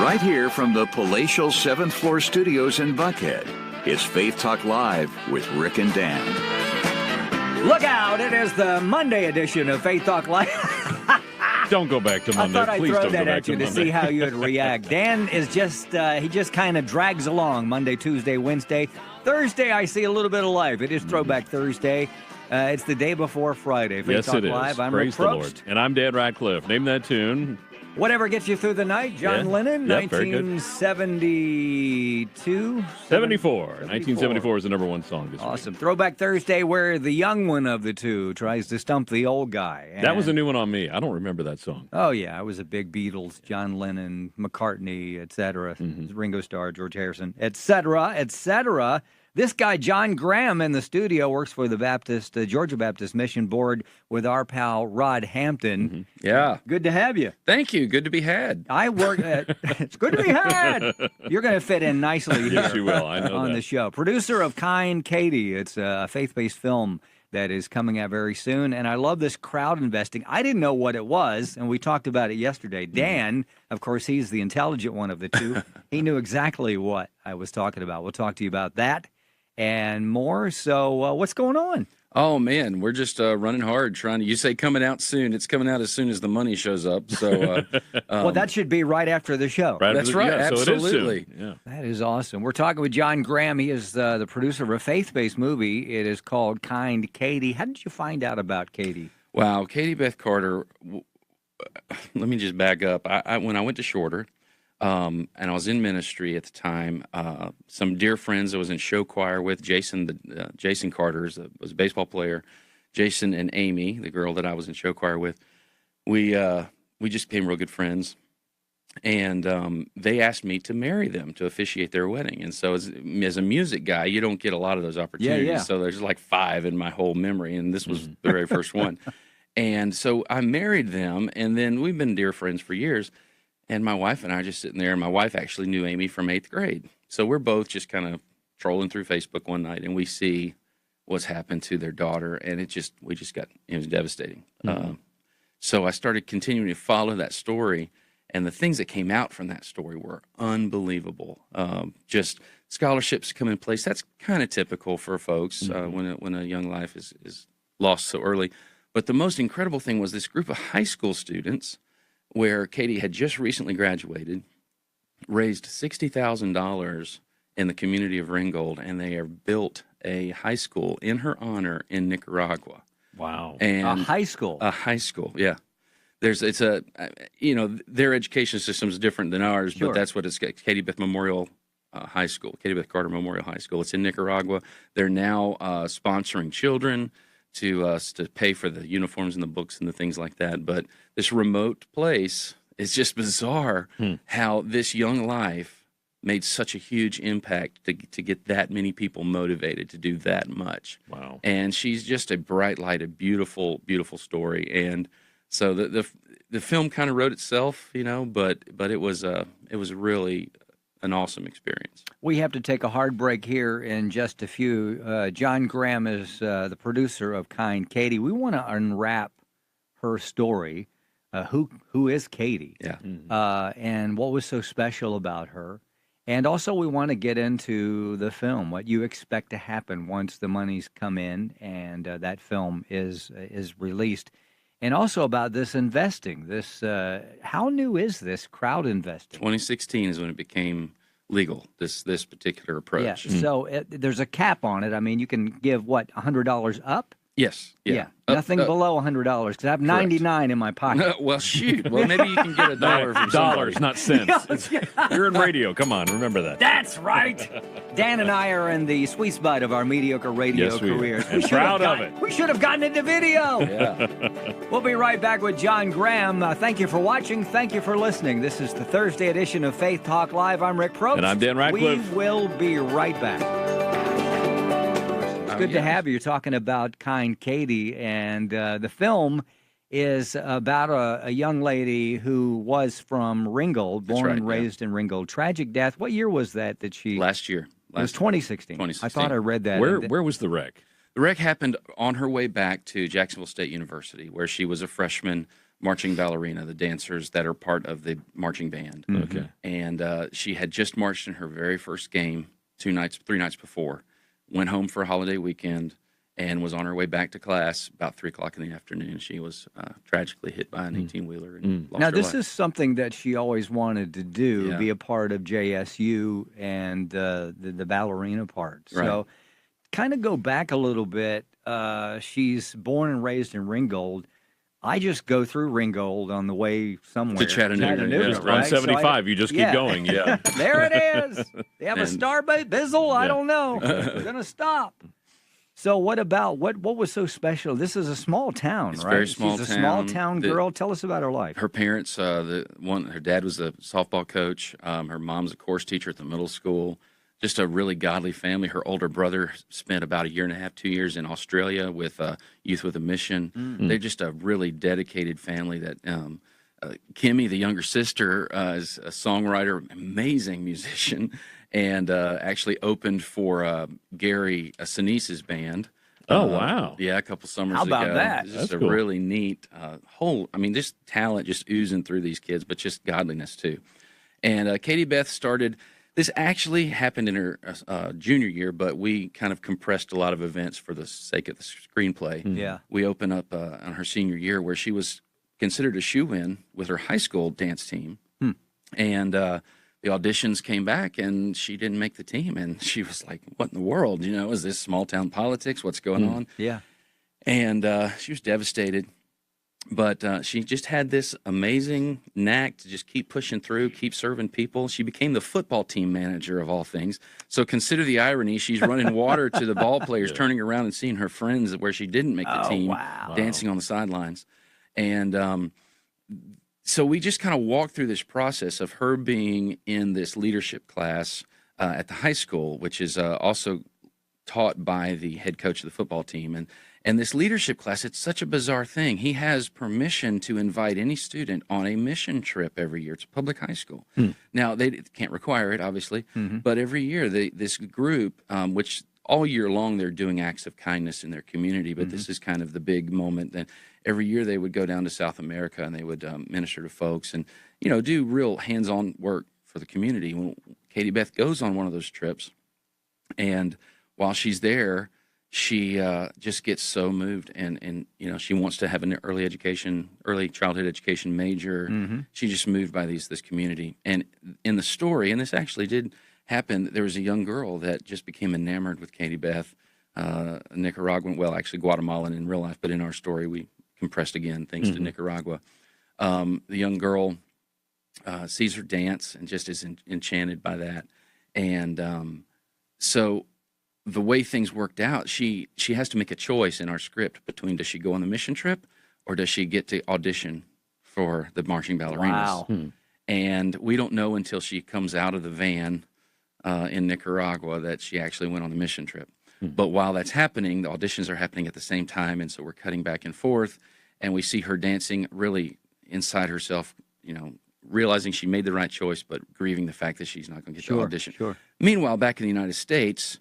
Right here from the palatial 7th floor studios in Buckhead, it's Faith Talk Live with Rick and Dan. Look out, it is the Monday edition of Faith Talk Live. Don't go back to Monday. I thought I'd Please throw don't that go back at you to Monday. see how you would react. Dan is he just kind of drags along Monday, Tuesday, Wednesday. Thursday, I see a little bit of life. It is Throwback Thursday. It's the day before Friday. Faith Yes, Talk it is. Live. I'm Praise Rick the Lord. Probst. And I'm Dan Radcliffe. Name that tune. Whatever gets you through the night. John Lennon, Yeah, very good. 1972? 74. 1974 is the number one song this Awesome. week. Throwback Thursday, where the young one of the two tries to stump the old guy. That was a And- new one on me. I don't remember that song. Oh, yeah. I was a big Beatles, John Lennon, McCartney, etc. Ringo Starr, George Harrison, etc., etc. This guy, John Graham, in the studio, works for the Georgia Baptist Mission Board with our pal Rod Hampton. Yeah. Good to have you. Thank you. Good to be had. I work at, it's good to be had. You're going to fit in nicely here Yes, you will. I know on that. the show. Producer of Kind Katie. It's a faith-based film that is coming out very soon. And I love this crowd investing. I didn't know what it was, and we talked about it yesterday. Dan, of course, he's the intelligent one of the two. He knew exactly what I was talking about. We'll talk to you about that and more. So what's going on? Oh, man. We're just running hard trying to. You say coming out soon. It's coming out as soon as the money shows up. So, Well, that should be right after the show. Right That's after right. Yeah, Absolutely. So it is soon. Yeah. That is awesome. We're talking with John Graham. He is the producer of a faith-based movie. It is called Kind Katie. How did you find out about Katie? wow. Katie Beth Carter. Let me just back up. When I went to Shorter, and I was in ministry at the time, some dear friends I was in show choir with, Jason Carter was a baseball player, Jason and Amy, the girl that I was in show choir with, we just became real good friends. And they asked me to marry them, to officiate their wedding. And so as a music guy, you don't get a lot of those opportunities. Yeah. So there's like 5 in my whole memory, and this was the very first one. And so I married them, and then we've been dear friends for years. And my wife and I are just sitting there, and my wife actually knew Amy from 8th grade. So we're both just kind of trolling through Facebook one night, and we see what's happened to their daughter, and it was devastating. So I started continuing to follow that story, and the things that came out from that story were unbelievable. Just scholarships come in place. That's kind of typical for folks when a young life is lost so early. But the most incredible thing was this group of high school students, where Katie had just recently graduated, raised $60,000 in the community of Ringgold, and they have built a high school in her honor in Nicaragua. Wow. And A high school. A high school, yeah. Their education system is different than ours, Sure. but that's what it's Katie Beth Memorial High School, Katie Beth Carter Memorial High School. It's in Nicaragua. They're now sponsoring children to pay for the uniforms and the books and the things like that. But this remote place, it's just bizarre how this young life made such a huge impact to get that many people motivated to do that much. Wow. And she's just a bright light, a beautiful, beautiful story. And so the film kind of wrote itself, but it was really an awesome experience. We have to take a hard break here in just a few. John Graham is the producer of Kind Katie. We want to unwrap her story. Who is Katie? Yeah. And what was so special about her? And also we want to get into the film, what you expect to happen once the monies come in and that film is released. And also about this investing, how new is this crowd investing? 2016 is when it became legal, this particular approach. Yeah, so there's a cap on it. I mean, you can give, $100 up? Yes. Yeah. Nothing below $100, because I have 99 in my pocket. Well, shoot. Well, maybe you can get $1 from Dollars, somebody. not cents. You're in radio. Come on, remember that. That's right. Dan and I are in the sweet spot of our mediocre radio Yes, we are. careers. And should have proud of it. We should have gotten into video. Yeah. We'll be right back with John Graham. Thank you for watching. Thank you for listening. This is the Thursday edition of Faith Talk Live. I'm Rick Probst. And I'm Dan Radcliffe. We will be right back. It's good to have you. You're talking about Kind Katie, and the film is about a young lady who was from Ringgold, born and raised in Ringgold. Tragic death. What year was that she... Last year. It was 2016. 2016. I thought I read that. Where was the wreck? The wreck happened on her way back to Jacksonville State University, where she was a freshman marching ballerina, the dancers that are part of the marching band. Okay. And she had just marched in her very first game 3 nights before, went home for a holiday weekend, and was on her way back to class about 3 o'clock in the afternoon. She was tragically hit by an 18-wheeler and lost Now, her this life. is something that she always wanted to do, Yeah. be a part of JSU and the ballerina part. Right. So kind of go back a little bit. She's born and raised in Ringgold. I just go through Ringgold on the way somewhere. To Chattanooga, Yeah. right? On 75, you just keep yeah. going. Yeah. There it is. They have a And- Starbait Bizzle? I Yeah. don't know. We're going to stop. So what was so special? This is a small town, It's right? very small She's a small town. town girl. Tell us about her life. Her parents, her dad was a softball coach. Her mom's a course teacher at the middle school. Just a really godly family. Her older brother spent about 1.5 years, 2 years in Australia with Youth with a Mission. They're just a really dedicated family. That Kimmy, the younger sister, is a songwriter, amazing musician, and actually opened for Gary Sinise's band. Oh, wow. Yeah, a couple summers How about ago. that? It's just That's a cool. really neat just talent just oozing through these kids, but just godliness too. And Katie Beth started, this actually happened in her junior year, but we kind of compressed a lot of events for the sake of the screenplay. Yeah. We opened up on her senior year where she was considered a shoe-in with her high school dance team. And the auditions came back, and she didn't make the team. And she was like, what in the world? Is this small-town politics? What's going on? Yeah. And she was devastated. But she just had this amazing knack to just keep pushing through, keep serving people. She became the football team manager of all things. So consider the irony. She's running water to the ball players, turning around and seeing her friends where she didn't make the team, wow. dancing on the sidelines. And so we just kind of walked through this process of her being in this leadership class at the high school, which is also taught by the head coach of the football team. And this leadership class, it's such a bizarre thing. He has permission to invite any student on a mission trip every year. It's a public high school. Now, they can't require it, obviously, but every year this group, which all year long they're doing acts of kindness in their community, but this is kind of the big moment. And every year they would go down to South America and they would minister to folks and, do real hands-on work for the community. When Katie Beth goes on one of those trips, and while she's there, she just gets so moved, and she wants to have an early childhood education major. She's just moved by this community. And in the story, and this actually did happen, there was a young girl that just became enamored with Katie Beth, Nicaraguan, well, actually Guatemalan in real life, but in our story we compressed again thanks to Nicaragua. The young girl sees her dance and just is enchanted by that. And so the way things worked out, she has to make a choice in our script between, does she go on the mission trip or does she get to audition for the marching ballerinas? Wow. And we don't know until she comes out of the van in Nicaragua that she actually went on the mission trip. But while that's happening, the auditions are happening at the same time, and so we're cutting back and forth, and we see her dancing really inside herself, realizing she made the right choice, but grieving the fact that she's not going to get the audition. Sure. Meanwhile, back in the United States,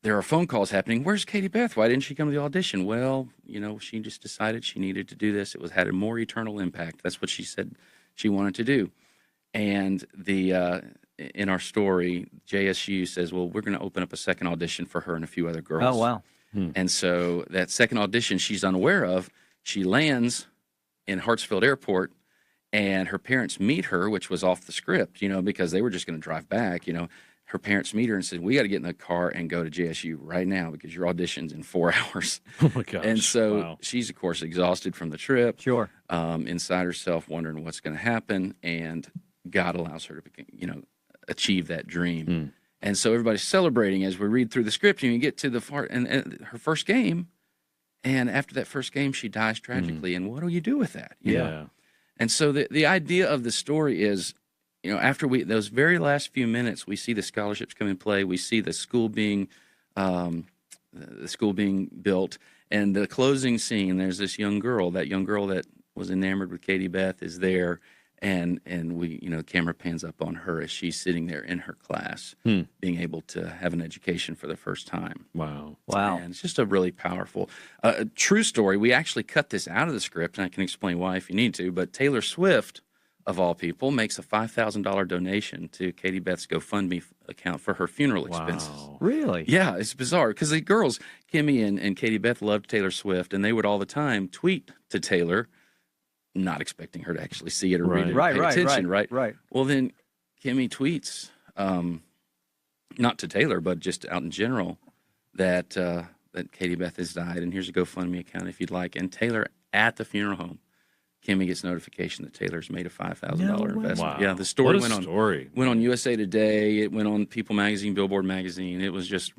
there are phone calls happening. Where's Katie Beth? Why didn't she come to the audition? Well, she just decided she needed to do this. It had a more eternal impact. That's what she said she wanted to do. And in our story, JSU says, well, we're going to open up a second audition for her and a few other girls. Oh, wow. And so that second audition she's unaware of, she lands in Hartsfield Airport, and her parents meet her, which was off the script, because they were just going to drive back. Her parents meet her and said, we got to get in the car and go to JSU right now because your audition's in 4 hours. Oh, my gosh. And so Wow. she's, of course, exhausted from the trip. Sure. Inside herself, wondering what's going to happen. And God allows her to, achieve that dream. And so everybody's celebrating as we read through the script, and you get to the part, and her first game. And after that first game, she dies tragically. And what do you do with that? Yeah. And so the idea of the story is, after those very last few minutes, we see the scholarships come in play. We see the school being built, and the closing scene. There's this young girl. That young girl that was enamored with Katie Beth is there, And we, the camera pans up on her as she's sitting there in her class, being able to have an education for the first time. Wow. And it's just a really powerful, true story. We actually cut this out of the script, and I can explain why if you need to. But Taylor Swift, of all people, makes a $5,000 donation to Katie Beth's GoFundMe account for her funeral expenses. Really? Yeah, it's bizarre because the girls, Kimmy and Katie Beth, loved Taylor Swift, and they would all the time tweet to Taylor, not expecting her to actually see it or read it or pay attention, right? Well, then Kimmy tweets, not to Taylor, but just out in general, that Katie Beth has died, and here's a GoFundMe account if you'd like. And Taylor, at the funeral home, Kimmy gets notification that Taylor's made a $5,000 investment. Wow. Yeah, the story went on USA Today. It went on People Magazine, Billboard Magazine. It was just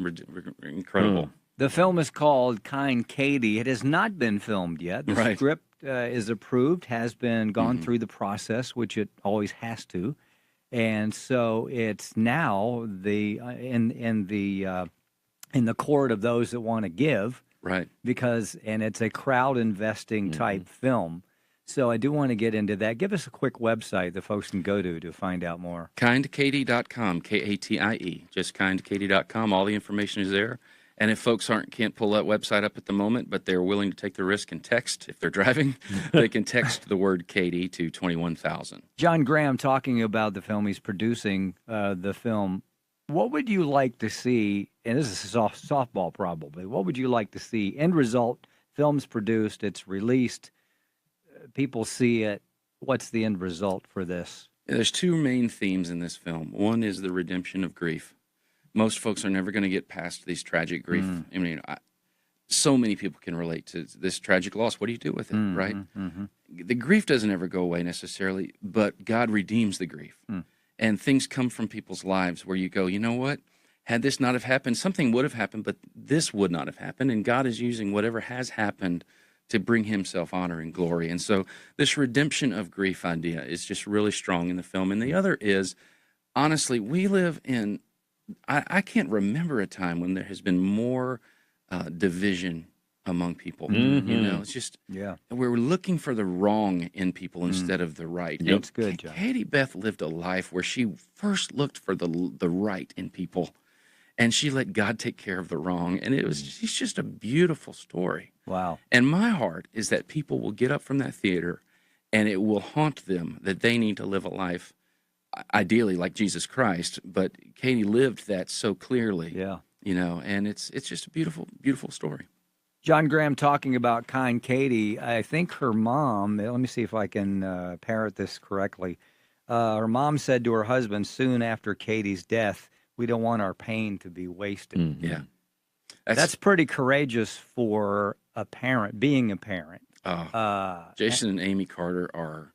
incredible. The film is called Kind Katie. It has not been filmed yet. The script is approved, has been gone through the process, which it always has to, and so it's now in the court of those that want to give, right? Because it's a crowd investing type film. So I do want to get into that. Give us a quick website that folks can go to find out more. KindKatie.com, Katie, just KindKatie.com. All the information is there. And if folks can't pull that website up at the moment, but they're willing to take the risk and text if they're driving, they can text the word Katie to 21,000. John Graham talking about the film. He's producing the film. What would you like to see, and this is softball probably, what would you like to see? End result, film's produced, it's released, people see it. What's the end result for this? There's two main themes in this film. One is the redemption of grief. Most folks are never going to get past these tragic grief. I mean, so many people can relate to this tragic loss. What do you do with it, right? The grief doesn't ever go away necessarily, but God redeems the grief. And things come from people's lives where you go, you know what? Had this not have happened, something would have happened, but this would not have happened. And God is using whatever has happened to bring himself honor and glory. And so this redemption of grief idea is just really strong in the film. And the other is, honestly, we live in, I can't remember a time when there has been more division among people. You know, it's just, we're looking for the wrong in people instead of the right. That's good, John. Katie Beth lived a life where she first looked for the right in people, and she let God take care of the wrong. And it's just a beautiful story. Wow. And my heart is that people will get up from that theater and it will haunt them that they need to live a life ideally like Jesus Christ, but Katie lived that so clearly. Yeah. You know, and it's just a beautiful, beautiful story. John Graham talking about Kind Katie. I think her mom, let me see if I can parrot this correctly. Her mom said to her husband soon after Katie's death, "We don't want our pain to be wasted." Yeah. That's pretty courageous for a parent, being a parent. Jason and Amy Carter are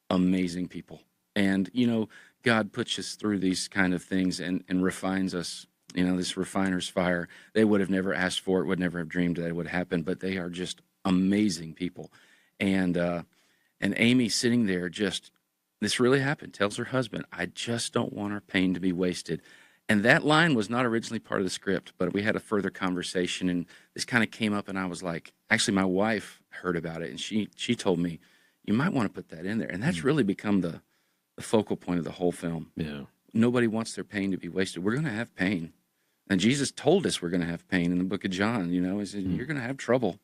amazing people. And, you know, God puts us through these kind of things and refines us. You know, this refiner's fire. They would have never asked for it, would never have dreamed that it would happen, but they are just amazing people. And Amy sitting there this really happened, tells her husband, "I just don't want our pain to be wasted." And that line was not originally part of the script, but we had a further conversation, and this kind of came up, and I was like, actually, my wife heard about it, and she told me, you might want to put that in there. And that's really become the focal point of the whole film. Yeah. Nobody wants their pain to be wasted. We're going to have pain. And Jesus told us we're going to have pain in the book of John. You know, he said, you're going to have trouble.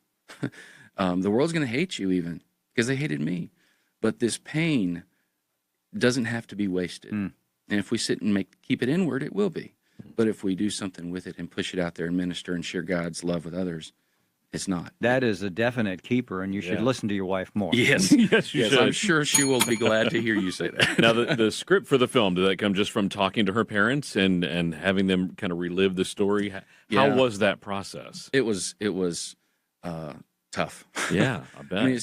The world's going to hate you even because they hated me. But this pain doesn't have to be wasted. And if we sit and keep it inward, it will be. But if we do something with it and push it out there and minister and share God's love with others, it's not. That is a definite keeper, and you should listen to your wife more. Yes. Yes, I'm sure she will be glad to hear you say that. Now, the script for the film, did that come just from talking to her parents and having them kind of relive the story? How was that process? It was tough. Yeah, I bet. I mean,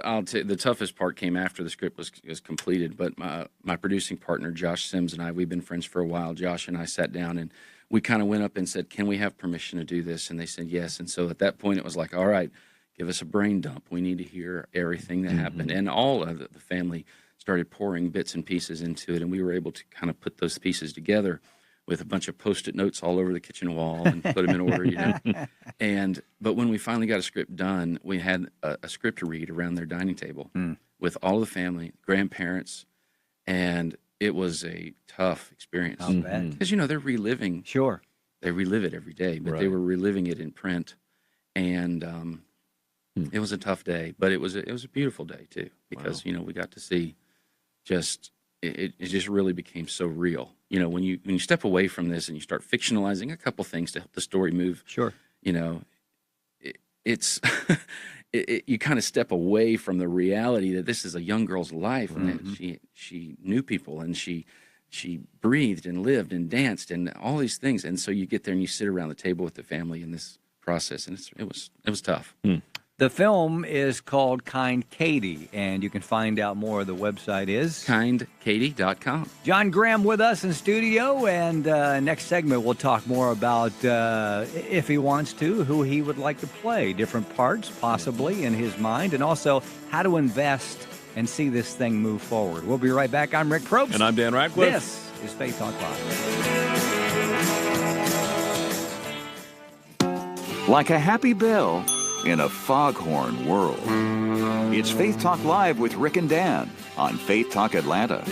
I'll tell you, the toughest part came after the script was completed, but my producing partner, Josh Sims, and I, we've been friends for a while. Josh and I sat down, and we kind of went up and said, can we have permission to do this? And they said yes. And so at that point, it was like, all right, give us a brain dump. We need to hear everything that happened. And all of the family started pouring bits and pieces into it, and we were able to kind of put those pieces together with a bunch of Post-it notes all over the kitchen wall and put them in order, you know. But when we finally got a script done, we had a script to read around their dining table. with all the family, grandparents, and it was a tough experience. I'll bet. Because, they're reliving. Sure. They relive it every day, but they were reliving it in print. And it was a tough day, but it was a beautiful day, too, because, we got to see just, it just really became so real. When you step away from this and you start fictionalizing a couple things to help the story move. Sure. It's you kind of step away from the reality that this is a young girl's life, and that she knew people, and she breathed and lived and danced and all these things, and so you get there and you sit around the table with the family in this process, and it was tough. The film is called Kind Katie, and you can find out more. The website is kindkatie.com. John Graham with us in studio, and next segment we'll talk more about, if he wants to, who he would like to play, different parts possibly in his mind, and also how to invest and see this thing move forward. We'll be right back. I'm Rick Probst. And I'm Dan Ratcliffe. This is Faith Talk Live. Like a happy bell in a foghorn world. It's Faith Talk Live with Rick and Dan on Faith Talk Atlanta.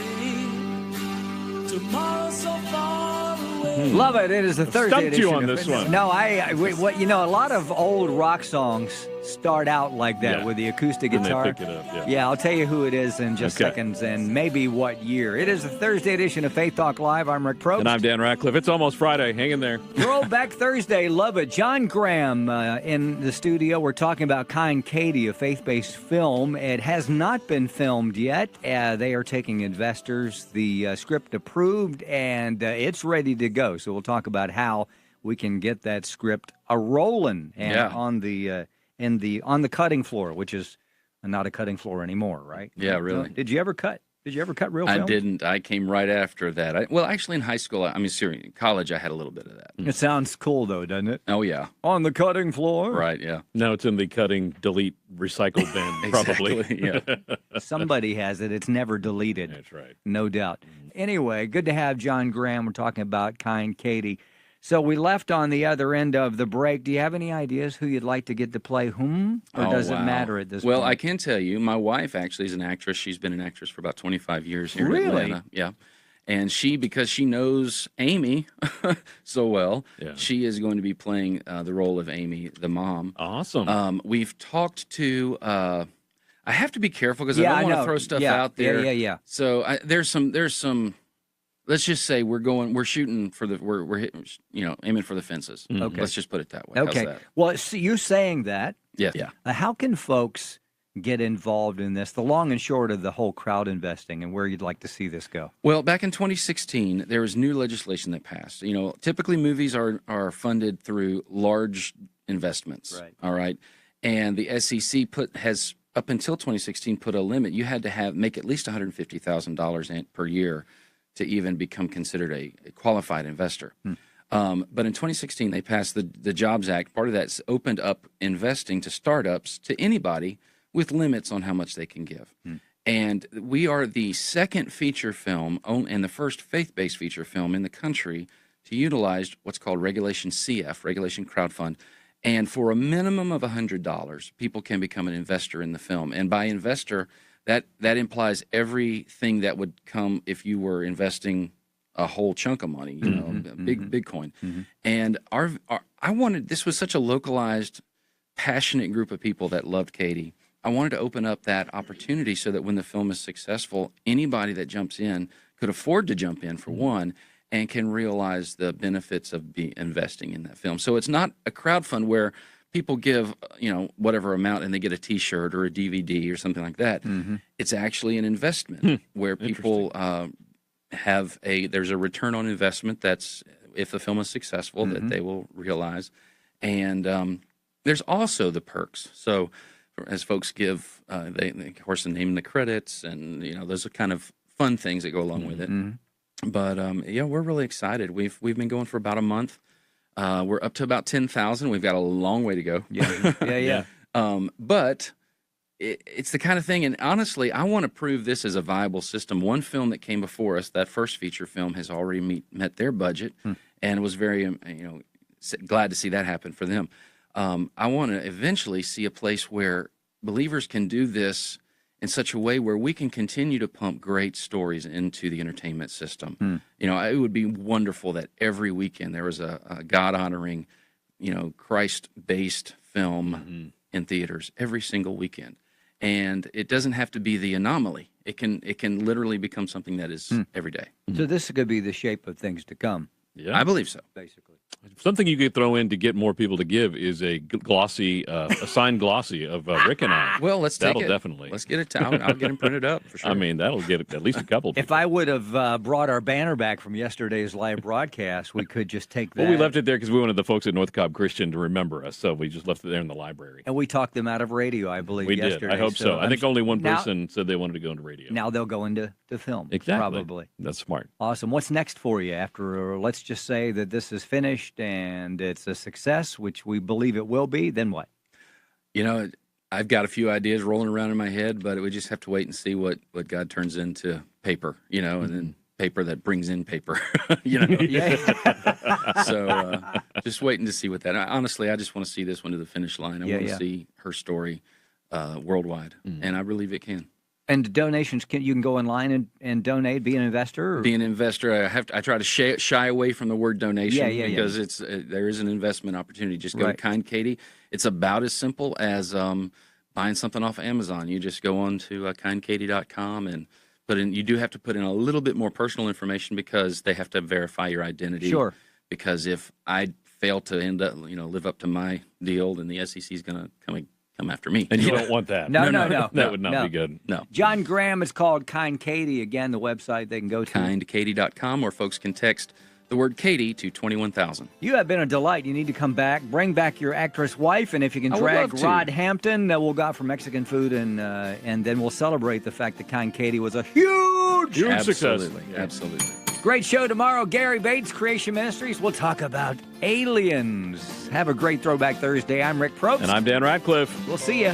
Love it. It is the Thursday Stumped edition. you on this one. No, a lot of old rock songs start out like that with the acoustic guitar. And they pick it up, Yeah, I'll tell you who it is in just seconds and maybe what year. It is the Thursday edition of Faith Talk Live. I'm Rick Probst. And I'm Dan Ratcliffe. It's almost Friday. Hang in there. Throwback Thursday. Love it. John Graham in the studio. We're talking about Kind Katie, a faith-based film. It has not been filmed yet. They are taking investors. The script approved, and it's ready to go. So we'll talk about how we can get that script a-rolling on the cutting floor, which is not a cutting floor anymore, right? Yeah, really. Did you ever cut? Did you ever cut real film? I didn't. I came right after that. Actually, in high school, in college, I had a little bit of that. It sounds cool, though, doesn't it? Oh, yeah. On the cutting floor? Right, yeah. Now it's in the cutting, delete, recycle bin, probably. Exactly, yeah. Somebody has it. It's never deleted. That's right. No doubt. Anyway, good to have John Graham. We're talking about Kind Katie. So we left on the other end of the break. Do you have any ideas who you'd like to get to play whom? Or does it matter at this point? Well, I can tell you, my wife actually is an actress. She's been an actress for about 25 years here in Atlanta. Yeah. And because she knows Amy so well, she is going to be playing the role of Amy, the mom. Awesome. We've talked to... I have to be careful because I don't want to throw stuff out there. Yeah. So there's some... Let's just say we're shooting for we're hitting, aiming for the fences. Okay. Let's just put it that way. Okay. How's that? Well, you saying that. Yeah. How can folks get involved in this? The long and short of the whole crowd investing and where you'd like to see this go. Well, back in 2016, there was new legislation that passed. Typically movies are funded through large investments. Right. All right. And the SEC has up until 2016 put a limit. You had to make at least $150,000 per year to even become considered a qualified investor. But in 2016, they passed the Jobs Act. Part of that's opened up investing to startups, to anybody with limits on how much they can give. And we are the second feature film and the first faith-based feature film in the country to utilize what's called Regulation CF, Regulation Crowdfund. And for a minimum of $100, people can become an investor in the film. And by investor, that implies everything that would come if you were investing a whole chunk of money, big coin. And this was such a localized, passionate group of people that loved Katie. I wanted to open up that opportunity so that when the film is successful, anybody that jumps in could afford to jump in, for one, and can realize the benefits of investing in that film. So it's not a crowdfund where people give, whatever amount and they get a T-shirt or a DVD or something like that. It's actually an investment where people there's a return on investment that's, if the film is successful, that they will realize. And there's also the perks. So as folks give, they of course, name the credits, and those are kind of fun things that go along with it. But we're really excited. We've been going for about a month. We're up to about 10,000. We've got a long way to go. Yeah. But it's the kind of thing, and honestly, I want to prove this as a viable system. One film that came before us, that first feature film, has already met their budget, and was very, glad to see that happen for them. I want to eventually see a place where believers can do this in such a way where we can continue to pump great stories into the entertainment system. You know, it would be wonderful that every weekend there was a God-honoring, you know, Christ-based film in theaters every single weekend. And it doesn't have to be the anomaly. It can literally become something that is every day. So this could be the shape of things to come. Yeah. I believe so. Basically. Something you could throw in to get more people to give is a glossy, a signed glossy of Rick and I. Well, let's take that'll it. definitely. Let's get it. I'll get them printed up for sure. I mean, that'll get at least a couple. If I would have brought our banner back from yesterday's live broadcast, we could just take that. Well, we left it there because we wanted the folks at North Cobb Christian to remember us, so we just left it there in the library. And we talked them out of radio, I believe, We yesterday. did. I hope so. I think only one now- person said they wanted to go into radio. Now they'll go into film. Exactly. Probably. That's smart. Awesome. What's next for you after, let's just say that this is finished and it's a success, which we believe it will be, then what? You know, I've got a few ideas rolling around in my head, but we just have to wait and see what God turns into paper, you know, and then paper that brings in paper, you know. So just waiting to see what that. Honestly, I just want to see this one to the finish line. I want to see her story worldwide, and I believe it can. And donations, you can go online and donate, be an investor? Or? Be an investor, I try to shy away from the word donation because it's there is an investment opportunity. Just go to Kind Katie. It's about as simple as buying something off of Amazon. You just go on to kindkatie.com and put in. You do have to put in a little bit more personal information because they have to verify your identity. Sure. Because if I fail to live up to my deal, then the SEC is going to come after me. And you don't want that. No. That would not be good. No. John Graham is called Kind Katie. Again, the website they can go to. Kindkatie.com, or folks can text the word Katie to 21,000. You have been a delight. You need to come back. Bring back your actress wife, and if you can I would drag love to. Rod Hampton, we'll go out for Mexican food, and then we'll celebrate the fact that Kind Katie was a huge success. Absolutely. Great show tomorrow. Gary Bates, Creation Ministries. We'll talk about aliens. Have a great Throwback Thursday. I'm Rick Probst. And I'm Dan Ratcliffe. We'll see you.